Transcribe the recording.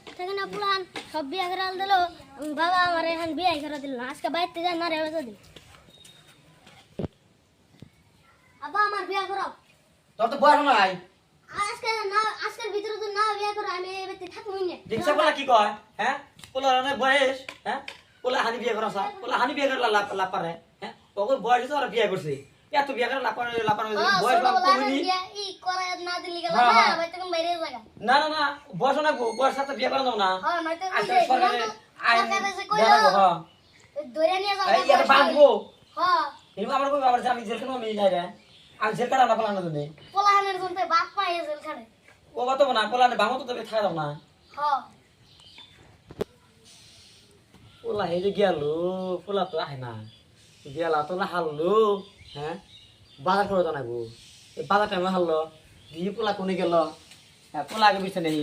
থেকে না পুলান সব বিয়া করে দিল বাবা আমার এখন বিয়ে করে দিল না আজকে বাইরে যান না রে যদি আব্বা আমার বিয়া করো তোর তো বয়স নাই আজকের ভিতরে তো না বিয়া করো আমি এই বাড়িতে থাকবই না দেখছ বলা কি কয় হ্যাঁ পোলার অনেক বয়স হ্যাঁ পোলা হানি বিয়ে করা সা পোলা হানি বিয়ে করে লাভ পারে হ্যাঁ ওকে বয়স তো আর বিয়ে করছে এত বিয়ে করে লাভ পারে বয়স কমনি ই করে না দিলি গেল না ভাই তুমি বাইরে লাগা না না না বয়স না বয়স সাথে বিয়ে করে দাও না হ্যাঁ নয় তো আচ্ছা সরকারে আইন সে কইলো হ্যাঁ ধরে নিয়ে যাও এই এটা বাঁধবো হ্যাঁ এরকম আমার কই আবার আমি জেল কেন নিয়ে যাই রে আমি জেল কাটা না পালানো তুমি পোলাহানের জন্য বাপ পায়ে জেল ছাড়ে ও কত না পোলানে ভাঙো তো তবে থাকা দাও না হ্যাঁ পোলা এই যে গেল পোলা তো আহে না গেলা তো না হারলো হ্যাঁ বাজার করে তো না গো এই বাজার টাইমে হারলো গিয়ে পোলা কোনে গেল হ্যাঁ পোলা আগে বিছে নেই